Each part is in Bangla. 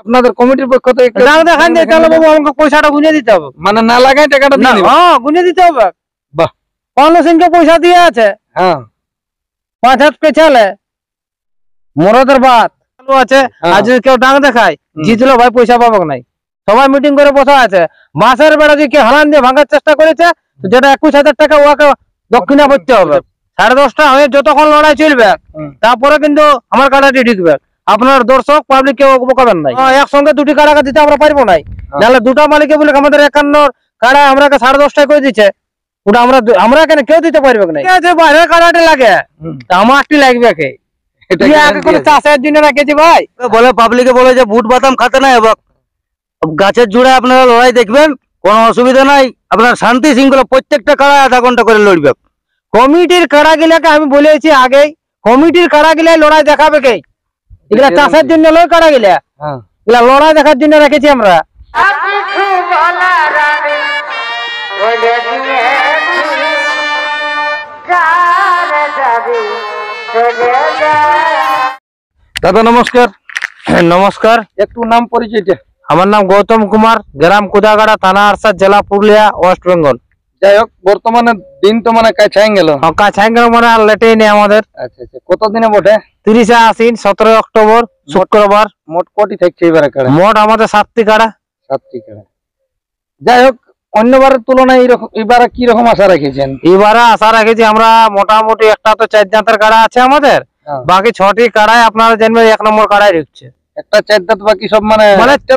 আপনাদের কমিটির পক্ষ থেকে ডাক দেখান দিয়ে তাহলে বাবু আমাকে পয়সাটা গুনে দিতে হবে। মানে না লাগাই টাকাটা দিয়ে দিবেন? হ্যাঁ গুনে দিতে হবে। বাহ, পাওনা সিংকে পয়সা দিয়ে আছে। হ্যাঁ 5 হাত পেছালে মরদের বাত চালু আছে। আর যদি কেউ ডাক দেখায় জিতলো ভাই পয়সা পাবো নাই। সবাই মিটিং করে বসা আছে। মাসের বেড়া যদি কেউ হালান দিয়ে ভাঙার চেষ্টা করেছে যেটা 21,000 টাকা ওকে দক্ষিণা করতে হবে। 10:30টা হয়ে যতক্ষণ লড়াই চলবে তারপরে কিন্তু আমার কাড়াটি ঢুকবে। আপনার দর্শক পাবলিক কেউ বকাবেন নাই। একসঙ্গে দুটি কাড়া দিতে আমরা পারবো নাই। নাহলে দুটা মালিকে বলে আমাদের 51 কাড়া আমরাকে 10:30টায় করে দিচ্ছে। ওটা আমরা কেন কেউ দিতে পারবে না। ঠিক আছে বাইরের কাড়াটি লাগে আমারটি লাগবে কে? চাষের জন্য রাখেছি ভাই। বলে পাবলিকে বলে যে বুট বাদাম খাতে নাই এবং গাছের জুড়ে আপনারা লড়াই দেখবেন, কোনো অসুবিধা নাই। আপনার শান্তি শৃঙ্খলা প্রত্যেকটা কাড়া আধা ঘন্টা করে লড়বে। কমিটির কাড়া গিলাকে আমি বলেছি আগেই, কমিটির কাড়া গিলাই লড়াই দেখাবে কে? এগুলা চাষের জন্য লয় কাড়া গিলা, এগুলা লড়াই দেখার জন্য রেখেছি আমরা। দাদা নমস্কার। নমস্কার। একটু নাম পরিচয়টা? আমার নাম গৌতম কুমার, গ্রাম কুদাগাড়া, থানা আরসা, জেলা পুরুলিয়া, ওয়েস্ট বেঙ্গল। যাই হোক, বর্তমানে দিন তো মানে কাছাই গেল। কাছাই গেল মানে আর লেটেই নেই আমাদের। আচ্ছা আচ্ছা, কতদিনে বটে? 30 আশ্বিন, 17 অক্টোবর শুক্রবার। মোট কটি থাকছে এবারে কাড়া? মোট আমাদের 7টি কাড়া। 7টি কাড়া। যাই হোক, অন্যবারের তুলনায় এবারে কি রকম আশা রেখেছেন? এবারে আশা রেখেছি আমরা মোটামুটি একটা তো 4 দাঁতের কাড়া আছে আমাদের, বাকি 6টি কাড়ায় আপনারা জানবেন 1 নম্বর কাড়ায় ঢুকছে। একটা 4 দাঁত, বাকি সব মানে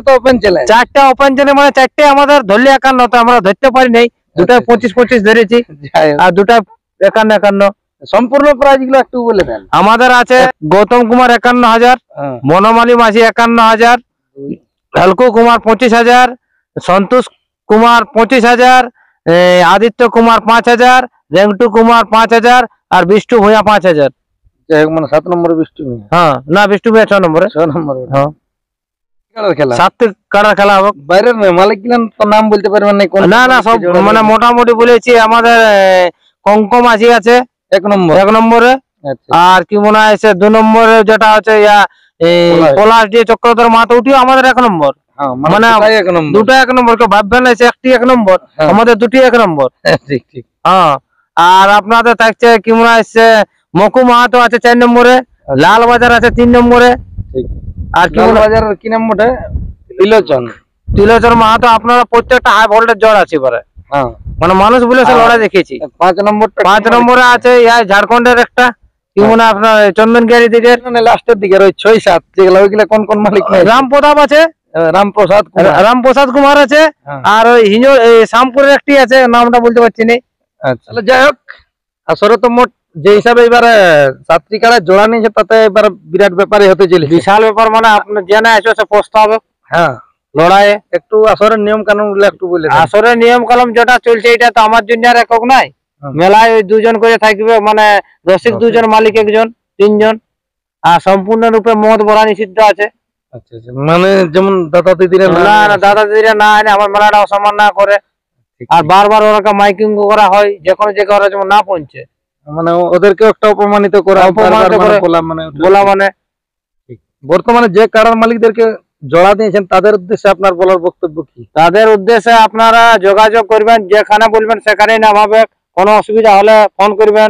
তো ওপেন চলে। 4টা ওপেন চলে, মানে 4টে আমাদের ধরলে 51, তো আমরা ধরতে পারি নাই। দুটা 25-25 ধরেছি আর দুটা 51-51। সম্পূর্ণ প্রাইস গুলো একটু বলে দেন। আমাদের আছে গৌতম কুমার 51,000, মনোমালী মাঝি 51,000, হালকু কুমার 25,000, সন্তোষ কুমার 25,000, আদিত্য কুমার 5,000, রেংটু কুমার 5,000 আর বিষ্টু ভূঁইয়া 5,000। মানে 7 নম্বরে বিষ্টু ভূঁইয়া? হ্যাঁ না, বিষ্টু ভূঁইয়া 6 নম্বরে। 6 নম্বরে। হ্যাঁ, খেলা 7টি কাড়া খেলা হবে। বাইরের মালিক গুলান তো নাম বলতে পারবেন না? না না, সব মানে মোটামুটি বলেছি। আমাদের কঙ্ক মাঝি আছে 1 নম্বরে। আর কি মনে হয় 2 নম্বরে যেটা আছে পলাশ দিয়ে চক্রধর মাহাতো, উঠিও আমাদের 1 নম্বর। মানে দুটো 1 নম্বর, কেউ ভাববেন না একটি 1 নম্বর, আমাদের দুটি 1 নম্বর। ঠিক ঠিক। হ্যাঁ, আর আপনাদের থাকছে কি মনে হয় মকু মাহাতো আছে 4 নম্বরে, লাল বাজার আছে 3 নম্বরে। আর কি বাজার কি নাম ওটা? তিলোচন মাহাতো। আপনারা প্রত্যেকটা হাই ভোল্টেজ জ্বর আছে এবারে। মানে মানুষ বলে সে লড়াই দেখেছি। 5 নম্বরে আছে ঝাড়খণ্ডের একটা কি মনে হয় আপনার চন্দনগিরি দিকের লাস্টের দিকে 6-7 যেগুলো, ওইগুলা কোন কোন মালিক? রাম প্রতাপ আছে, রামপ্রসাদ কুমার আছে, আর ওই শ্যামপুরের একটি আছে, নামটা বলতে পারছি না। আচ্ছা, যাই হোক, আসলে তো মোট যে হিসাবে এবারে 7টি কাড়া জোড়া নিয়েছে তাতে এবার বিরাট ব্যাপারই হতে চলেছে। বিশাল ব্যাপার, মানে আপনার জেনে আসবে পোস্ত হবে। হ্যাঁ, লড়াইয়ে একটু আসরের নিয়ম কানুন গুলো একটু বলে। আসরের নিয়ম কানুন যেটা চলছে এটা তো আমার জন্য আর একক নাই। মেলায় ওই 2 জন করে থাকবে, মানে রসিক 2 জন, মালিক 1 জন, 3 জন। আর সম্পূর্ণরূপে মদ বলা নিষিদ্ধ আছে। আচ্ছা আচ্ছা, মানে যেমন দাদা দিদিরা না, দাদা দিদিরা না আনে আমার মেলাটা অসম্মান না করে। আর বারবার ওরা মাইকিং করা হয় যে কোনো জায়গায়, যেমন না পৌঁছে, মানে ওদেরকে একটা অপমানিত করা, বলা মানে। বর্তমানে যে কাড়ার মালিকদেরকে জড়া দিয়েছেন তাদের উদ্দেশ্যে আপনার বলার বক্তব্য কি? তাদের উদ্দেশ্যে আপনারা যোগাযোগ করবেন, যেখানে বলবেন সেখানেই নামাবে। কোনো অসুবিধা হলে ফোন করবেন,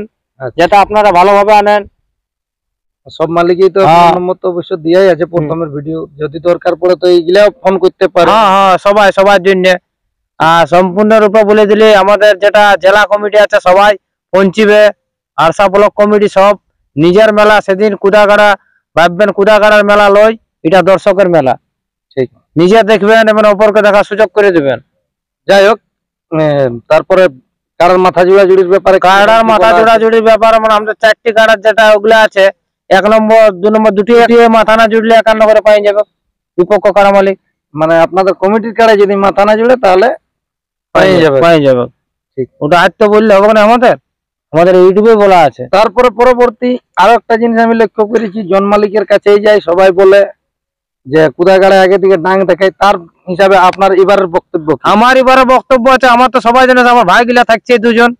যেটা আপনারা ভালোভাবে আনেন। সব মালিকই তো নম্বর তো অবশ্য দিয়াই আছে প্রথমের ভিডিও, যদি দরকার পড়ে তো এইগুলাও ফোন করতে পারে। হ্যাঁ, সবার জন্য। আর সম্পূর্ণরূপে বলে দিলে আমাদের যেটা জেলা কমিটি আছে সবাই পৌঁছিবে, আরসা ব্লক কমিটি সব। নিজের মেলা সেদিন কুদাগাড়া ভাববেন, কুদাগাড়ার মেলা লয়, এটা দর্শকের মেলা। ঠিক, নিজে দেখবেন এবং অপরকে দেখার সুযোগ করে দেবেন। যাই হোক, তারপরে কাড়ার মাথা জোড়াজুড়ির ব্যাপারে, কাড়ার মাথা জোড়াজুড়ির ব্যাপারে মানে আমাদের 4টি কাড়ার যেটা ওগুলো আছে 1 নম্বর 2 নম্বর দুটি মাথা না জুড়লে 51 নম্বরে পাই যাবে বিপক্ষ কাড়া মালিক। মানে আপনাদের কমিটির কাড়ায় যদি মাথা না জুড়ে তাহলে পাই যাবে। ঠিক, ওটা আজকে বললে হবে না, আমাদের ইউটিউবে বলা আছে। তারপরে পরবর্তী আরো একটা জিনিস আমি লক্ষ্য করেছি, জন মালিকের কাছেই যাই, সবাই বলে যে কুদাগাড়ায় আগে থেকে ডাং দেখায়। তার হিসাবে আপনার এবারের বক্তব্য? আমার এবারে বক্তব্য আছে, আমার তো সবাই জানে আমার ভাই গিলা থাকছে 2 জন,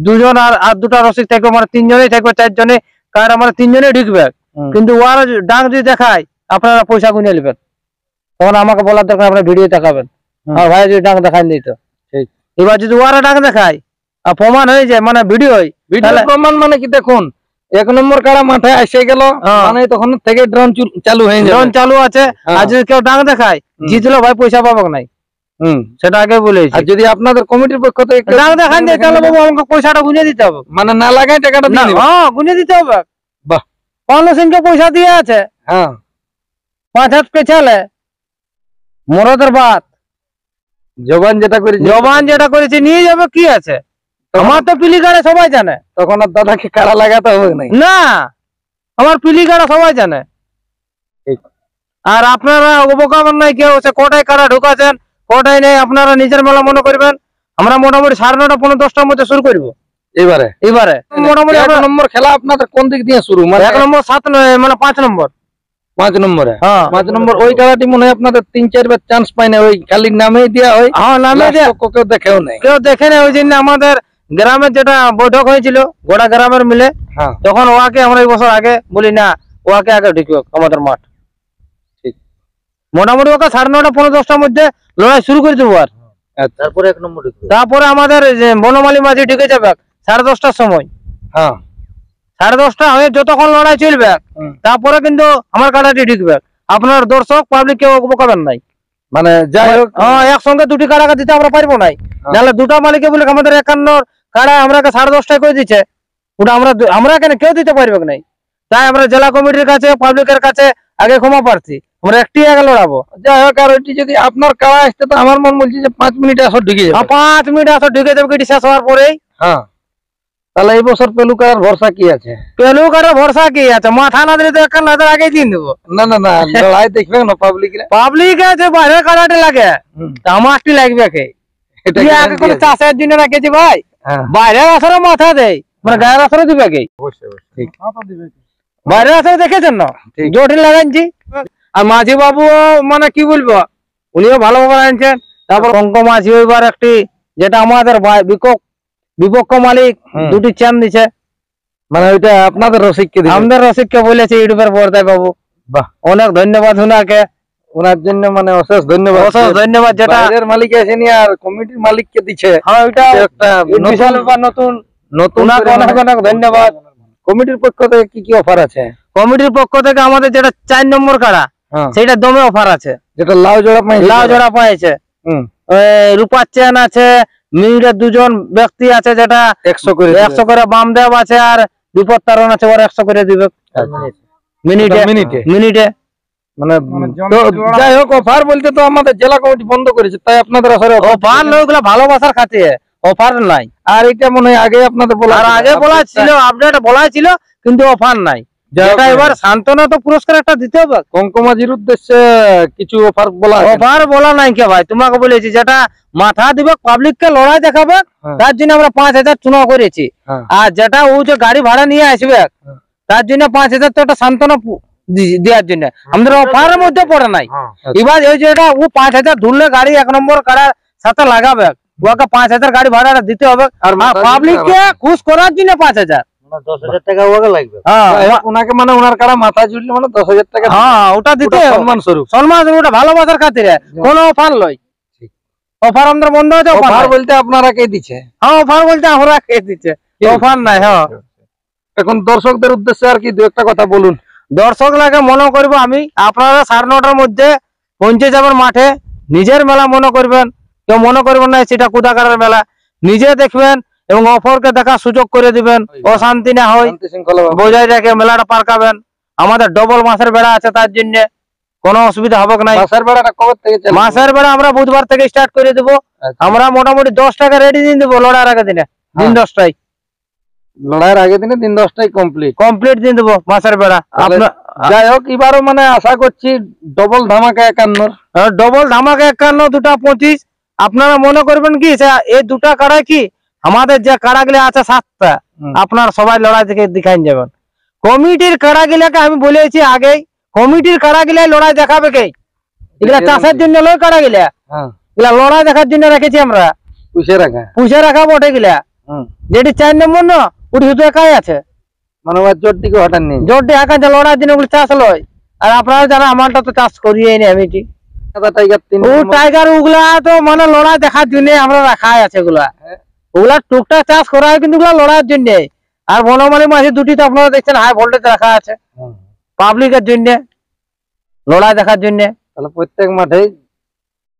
2 জন আর 2টা রসিক থাকবে, মানে 3 জনেই থাকবে, 4 জনে কার, মানে 3 জনেই ঢুকবে। কিন্তু ওরা ডাং যদি দেখায় আপনারা পয়সা গুনে নেবেন। তখন আমাকে বলার দরকার আপনার ভিডিও দেখাবেন। আর ভাই যদি ডাক দেখাই দিত, ঠিক। এবার যদি ওরা ডাক দেখায় আর প্রমাণ হয়ে যায়, মানে ভিডিও প্রমাণ, মানে কি দেখুন 1 নম্বর কাড়া মাঠে এসে গেল, মানে তখন থেকে ড্রোন চালু হয়ে যাবে, ড্রোন চালু আছে। আর যদি কেউ ডাক দেখায় জিতলো ভাই পয়সা পাবো নাই, সেটা আগে বলেছি। আর যদি আপনাদের কমিটির পক্ষ থেকে ডাক দেখান দিয়ে তাহলে বাবু আমাকে পয়সাটা গুনে দিতে হবে, মানে না লাগাই টাকাটা দিয়ে দিবেন। হ্যাঁ গুনে দিতে হবে। বাহ, পানু সিংকে পয়সা দিয়ে আছে, হ্যাঁ 5 হাত পেছালে মরদের বাত জবান যেটা করেছে নিয়ে যাবে, কি আছে। আমার তো পিলি গাড়ে সবাই জানে, তখন আর দাদাকে কাড়া লাগাতে হবে না, আমার পিলি গাড়া সবাই জানে। আর আপনারা অবকাবেন নাই কেউ, সে কোটায় কাড়া ঢুকাছেন কোটায় নেই, আপনারা নিজের মেলা মনে করবেন। আমরা মোটামুটি 9:30 পৌনে 10টার মধ্যে শুরু করবো এবারে মোটামুটি। 1 নম্বর খেলা আপনাদের কোন দিক দিয়ে শুরু? মানে 1 নম্বর 7 মানে 5 নম্বর 5 নম্বরে, হ্যাঁ 5 নম্বর। ওই খেলাটি মনে হয় আপনাদের 3-4 বার চান্স পাই না, ওই খালি নামেই দেওয়া হয়। হ্যাঁ নামে কেউ দেখেও নাই, কেউ দেখে না। ওই জন্য আমাদের গ্রামের যেটা বৈঠক হয়েছিল গোটা গ্রামের মিলে, তখন ওয়াকে আমরা এই বছর আগে বলি না, ওয়াকে আগে ঢুকবে আমাদের মাঠ। ঠিক, মোটামুটি ওকে 9:30 পৌনে 10টার মধ্যে লড়াই শুরু করে দেবো। আর তারপরে 1 নম্বর তারপরে আমাদের বনমালী মাঝি ঢুকে যাবে 10:30টার সময়। হ্যাঁ 10:30 হয়ে যতক্ষণ লড়াই চলবে, তারপরে কিন্তু আমার কাড়াটি ঢুকবে। আপনার দর্শক পাবলিক কেউ বকাবেন নাই, মানে যাই হোক একসঙ্গে 2টি কাড়া দিতে আমরা পারবো নাই। নাহলে 2টা মালিকে বলে আমাদের 51 কাড়া আমরাকে 10:30টায় করে দিচ্ছে, ওটা আমরা কেন কেউ দিতে পারবে নাই। তাই আমরা জেলা কমিটির কাছে পাবলিকের কাছে আগে ক্ষমা প্রার্থী, আমরা একটি আগে লড়াবো। যাই হোক, আর ওইটি যদি আপনার কাড়া আসতে, তো আমার মন বলছে যে 5 মিনিটে আসর ঢুকে যাবে। 5 মিনিট আসর ঢুকে যাবে, এটি শেষ হওয়ার পরেই। হ্যাঁ, তাহলে এই বছর পেলু কাড়ার ভরসা কি আছে? পেলু কাড়ার ভরসা কি আছে? মাথা না দিলে তো 51 আগে দিন দেবো। না লড়াই দেখবে না পাবলিক আছে, বাইরে কাড়াটি লাগে, আমারটি লাগবে কে? আগে কোনো চাষের জন্য রাখেছি ভাই, বাইরের আসরে মাথা দেয়, মানে গায়ের আসরে দিবে কে? বাইরের আসরে দেখেছেন না জোটি লাগাইছি। আর মাঝি বাবু মানে কি বলবো, উনিও ভালোভাবে আনছেন। তারপর অঙ্ক মাঝি ওইবার একটি যেটা আমাদের বিপক্ষ মালিক 2টি চেন দিছে, মানে ওইটা আপনাদের রসিককে দিবেন? আমাদের রসিককে বলেছে ইউটিউবের পর্দায় বাবু। বাহ, অনেক ধন্যবাদ ওনাকে, ওনার জন্য মানে অশেষ ধন্যবাদ। যেটা বাইরের মালিক আসেনি আর কমিটির মালিককে দিচ্ছে, হ্যাঁ ওইটা একটা বিশাল ব্যাপার। নতুন অনেক অনেক ধন্যবাদ। কমিটির পক্ষ থেকে কি কি অফার আছে? কমিটির পক্ষ থেকে আমাদের যেটা 4 নম্বর কাড়া, সেটা দমে অফার আছে, যেটা লাউ জোড়া পাইছে। রূপার চেন আছে, মিনিটের 2জন ব্যক্তি আছে, যেটা 100 করে বাম দেব আছে, আর বিপদ তারণ আছে, ওর 100 করে দিবে মিনিটে। মানে যাই হোক, অফার বলতে তো আমাদের জেলা কমিটি বন্ধ করেছে, তাই আপনাদের অফার লোকগুলা ভালোবাসার খাতিরে অফার নাই। আর এটা মনে হয় আগে আপনাদের বলা ছিল, আপডেট বলা ছিল, কিন্তু অফার নাই। যেটা এবার সান্ত্বনা তো পুরস্কার একটা দিতে হবে। কঙ্কমাজির উদ্দেশ্যে কিছু অফার বলা নাই কে ভাই, তোমাকে বলেছি যেটা মাথা দিবে পাবলিককে লড়াই দেখাবে, তার জন্য আমরা 5000 চুনাও করেছি। আর যেটা ও যে গাড়ি ভাড়া নিয়ে আসবে, তার জন্য 5000 তো একটা সান্ত্বনা দেওয়ার জন্য, আমাদের অফারের মধ্যে পড়ে নাই। এবার ওই যেটা ও 5000 ধরলে গাড়ি 1 নম্বর কাড়ার সাথে লাগাবে, ওকে 5000 গাড়ি ভাড়াটা দিতে হবে। আর পাবলিককে খুশ করার জন্য 5000, 10,000 টাকা ওকে লাগবে। ওনাকে মানে ওনার কাড়া মাথা জুড়লে মানে 10,000 টাকা, ওটা দিতে সম্মান স্বরূপ, ওটা ভালোবাসার খাতিরে, কোনো অফার লয়। অফার আমাদের বন্ধ হয়েছে। অফার বলতে আপনারা কে দিচ্ছে? হ্যাঁ অফার বলতে আমরা কে দিচ্ছে, অফার নাই। হ্যাঁ, এখন দর্শকদের উদ্দেশ্যে আর কি 2-1টা কথা বলুন। দর্শক লাগে মনে করবো আমি, আপনারা 9:30টার মধ্যে পৌঁছে যাবেন মাঠে। নিজের মেলা মনে করবেন, কেউ মনে করবেন না সেটা কুদাকারের মেলা। নিজে দেখবেন এবং অফরকে দেখার সুযোগ করে দিবেন, অশান্তি না হয়, বজায় রেখে মেলাটা পারকাবেন। আমাদের ডবল মাছের বেড়া আছে, তার জন্য কোনো অসুবিধা হবে না। মাছের বেড়া আমরা বুধবার থেকে স্টার্ট করে দেবো। আমরা মোটামুটি 10 টাকা রেডি দিয়ে দেবো লড়াইয়ের আগে দিনে, দিন 10টায়। লড়াইয়ের আগে দিনে দিন 10টায় কমপ্লিট দিয়ে দেবো মাছের বেড়া। যাই হোক, এবারও মানে আশা করছি ডবল ধামাকা 51। ডবল ধামাকা 51, 2টা 25। আপনারা মনে করবেন কি এই 2টা কাড়ায় কি আমাদের যে কাড়াগুলো আছে 7টা, আপনার সবাই লড়াই থেকে দেখাই যাবেন। কমিটির কাড়াগুলাকে আমি বলেছি আগেই, কমিটির কাড়াগুলাই লড়াই দেখাবে কে? এগুলা চাষের জন্য লয় কাড়াগুলা, এগুলা লড়াই দেখার জন্য রেখেছি আমরা। পুষে রাখা বটে গিলা, যেটি 4 নম্বর না, ওটি শুধু একাই আছে, মানে জোরটিকে হটাননি, জোরটি একা লড়ার জন্য ওগুলো চাষ লয়। আর আপনারা যারা আমারটা তো চাষ করিয়ে নি আমি, সাদা টাইগার 3 ও টাইগার ওগুলা তো মানে লড়াই দেখার জন্য আমরা রাখা আছে ওগুলা। ওগুলা টুকটাক চাষ করা হয় কিন্তু ওগুলা লড়াইয়ের জন্য। আর বনমালী মাঝে দুটি তো আপনারা দেখছেন হাই ভোল্টেজ রাখা আছে পাবলিকের জন্য, লড়াই দেখার জন্য। তাহলে প্রত্যেক মাঠে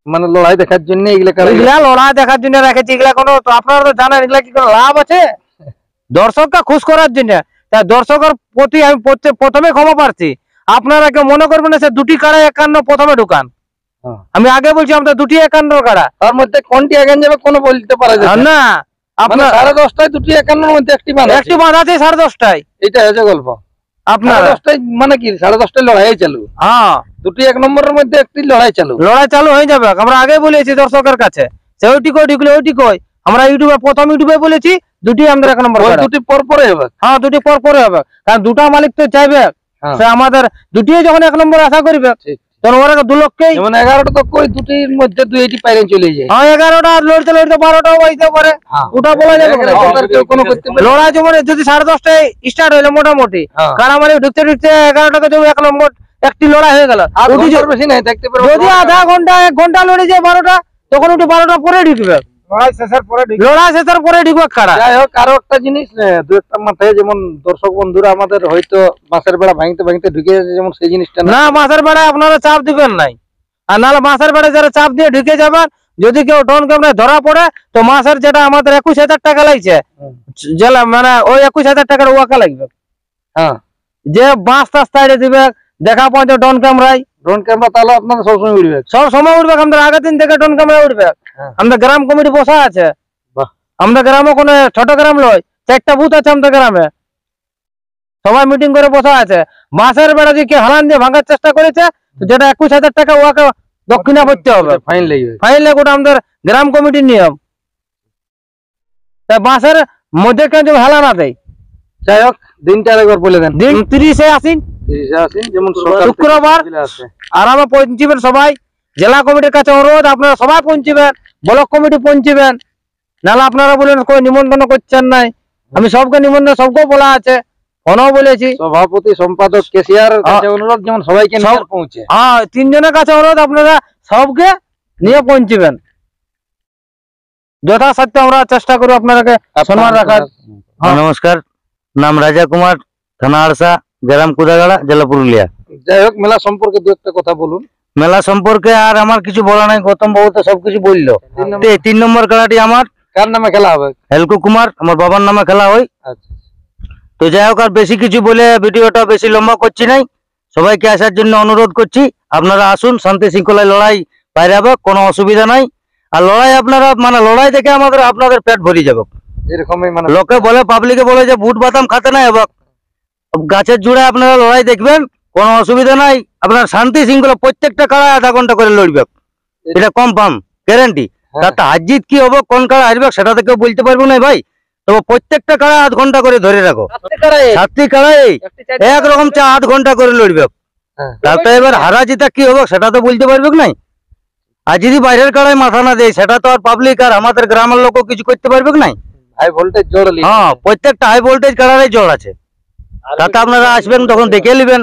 মানে লড়াই দেখার জন্য এগুলা লড়াই দেখার জন্য রেখেছি। এগুলা কোনো তো আপনারা তো জানেন এগুলা কি কোনো লাভ আছে? দর্শককে খুশ করার জন্য। তাই দর্শকের প্রতি আমি প্রথমে ক্ষমা পাচ্ছি। আপনারা কেউ মনে করবেন না সে দুটি কাড়া 51 প্রথমে ঢুকান। আমি আগে বলছি আমাদের দুটি 51 কাড়া, তার মধ্যে কোনটি আগে যাবে কোনো বলতে পারা যায় না। আপনার 10:30টায় দুটি 51 মধ্যে একটি বাঁধা আছে 10:30টায়। এটা হচ্ছে গল্প। আপনার 10:30টায় মানে কি 10:30টায় লড়াই চালু। হ্যাঁ, দুটি 1 নম্বরের মধ্যে একটি লড়াই চালু হয়ে যাবে। আমরা আগে বলেছি দর্শকের কাছে সে ওইটি কই ঢুকলে ওইটি কই। আমরা প্রথম ইউটিউবে বলেছি দুটি আমাদের 1 নম্বর, দুটি পর পরে হবে। হ্যাঁ, দুটি পর পরে হবে। কারণ দুটা মালিক তো চাইবে সে আমাদের দুটি যখন 1 নম্বর আশা করবে তখন ওরা 2 লক্ষই যেমন 11টা তো কই দুটির মধ্যে 2টি পাইরে চলে যায়। হ্যাঁ, 11টা লড়তে লড়তে 12টাও বাজতে পারে। ওটা বলা যাবে কোনো করতে পারে লড়াই যেমন যদি 10:30টায় স্টার্ট হইলো মোটামুটি কারামারি ঢুকতে ঢুকতে 11টাকে যদি 1 নম্বর একটি লড়াই হয়ে গেল। বেশি নাই দেখতে পারবে। যদি আধা ঘন্টা 1 ঘন্টা লড়ে যায় 12টা তখন ওটি 12টা পরে ঢুকবে। লড়াই শেষের পরে ঢুকবে কারা। যাই হোক, আরো একটা জিনিস দু একটা মাথায় যেমন দর্শক বন্ধুরা আমাদের হয়তো মাছের বেড়া ভাঙতে ভাঙতে ঢুকে যাচ্ছে, যেমন সেই জিনিসটা না। মাছের বেড়ায় আপনারা চাপ দিবেন নাই। আর নাহলে মাছের বেড়ায় যারা চাপ দিয়ে ঢুকে যাবেন, যদি কেউ ডন ক্যামেরায় ধরা পড়ে তো মাছের যেটা আমাদের 21,000 টাকা লাগছে জেলা মানে ওই 21,000 টাকার ওয়াকা লাগবে। যে বাস টাস তাইড়ে দিবে দেখা পৌঁছে ডন ক্যামেরায়। ড্রোন ক্যামেরা তাহলে আপনারা সবসময় উঠবে? সব সময় উঠবে। আমাদের আগের দিন থেকে ড্রোন ক্যামেরা উঠবে। আমাদের গ্রাম কমিটি বসা আছে। আমাদের গ্রামে কোনো ছোট গ্রাম নয়, 4টা বুথ আছে আমাদের গ্রামে। সবাই মিটিং করে বসা আছে। মাছের বেড়া যে হালান দিয়ে ভাঙার চেষ্টা করেছে যেটা 21,000 টাকা ওয়াকে দক্ষিণা করতে হবে, ফাইন লাগবে। ফাইন লাগবে। ওটা আমাদের গ্রাম কমিটির নিয়ম। তাই বাঁশের মধ্যে কেউ যদি হেলা না দেয়। যাই হোক, দিনটা একবার বলে দেন। দিন 30 আসিন যেমন শুক্রবার। আর আমরা পৌঁছিবেন সবাই। জেলা কমিটির কাছে অনুরোধ আপনারা সবাই পৌঁছিবেন, ব্লক কমিটি পৌঁছিবেন। নাহলে আপনারা বলেন কই নিমন্ত্রণ করছেন নাই। আমি সবকে নিমন্ত্রণ সবকে বলা আছে, ফোনও বলেছি। সভাপতি, সম্পাদক, কেশিয়ার কাছে অনুরোধ যেমন সবাইকে নিয়ে পৌঁছে। হ্যাঁ, 3 জনের কাছে অনুরোধ আপনারা সবকে নিয়ে পৌঁছিবেন। যথাসাধ্য আমরা চেষ্টা করব আপনাকে সম্মান রাখার। নমস্কার, নাম রাজা কুমার, থানা আরসা, গ্রাম কুদাগাড়া, জেলা পুরুলিয়া। যাই হোক, মেলা সম্পর্কে 2 একটা কথা বলুন। মেলা সম্পর্কে আর আমার কিছু বলা নাই, গৌতম বাবু তো সবকিছু বললো। 3 নম্বর খেলাটি আমার কার নামে খেলা হবে? হেলকু কুমার, আমার বাবার নামে খেলা হয়। আচ্ছা, তো যাই হোক, আর বেশি কিছু বলে ভিডিওটা বেশি লম্বা করছি নাই। সবাইকে আসার জন্য অনুরোধ করছি। আপনারা আসুন, শান্তি শৃঙ্খলায় লড়াই বাইরে হবে, কোনো অসুবিধা নাই। আর লড়াই আপনারা মানে লড়াই দেখে আপনাদের পেট ভরে যাবে। এরকমই মানে লোকে বলে, পাবলিকে বলে যে বুট বাদাম খাতে নাই হবে। গাছের জুড়ে আপনারা লড়াই দেখবেন, কোনো অসুবিধা নাই। আপনার শান্তি শৃঙ্খলা প্রত্যেকটা কাড়ায় আধা ঘন্টা করে লড়বে, এটা কনফার্ম গ্যারান্টি। তাতে হাজিত কি হবে, কোন কাড়া আসবে সেটা তো কেউ বলতে পারবো না ভাই। তবে প্রত্যেকটা কাড়া আধ ঘন্টা করে ধরে রাখো। 7টি কাড়াই একরকম আধ ঘন্টা করে লড়বে। তাতে এবার হারা জিতা কি হবে সেটা তো বলতে পারবে নাই। আর যদি বাইরের কাড়ায় মাথা না দেয় সেটা তো আর পাবলিক আর আমাদের গ্রামের লোকও কিছু করতে পারবে নাই। হাই ভোল্টেজ জোড়। হ্যাঁ, প্রত্যেকটা হাই ভোল্টেজ কাড়ারই জোড় আছে। তাতে আপনারা আসবেন, তখন দেখে নেবেন।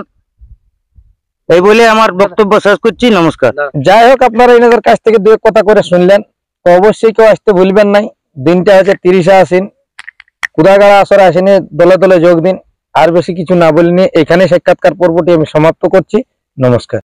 এই বলে আমার বক্তব্য শেষ করছি। নমস্কার। যাই হোক, আপনারা এনাদের কাছ থেকে 2 কথা করে শুনলেন। তো অবশ্যই কেউ আসতে ভুলবেন নাই। দিনটা হচ্ছে 30 আশ্বিন, কুদাগাড়া আসরে আসেনি, দলে দলে যোগ দিন। আর বেশি কিছু না বলিনি, এখানে সাক্ষাৎকার পর্বটি আমি সমাপ্ত করছি। নমস্কার।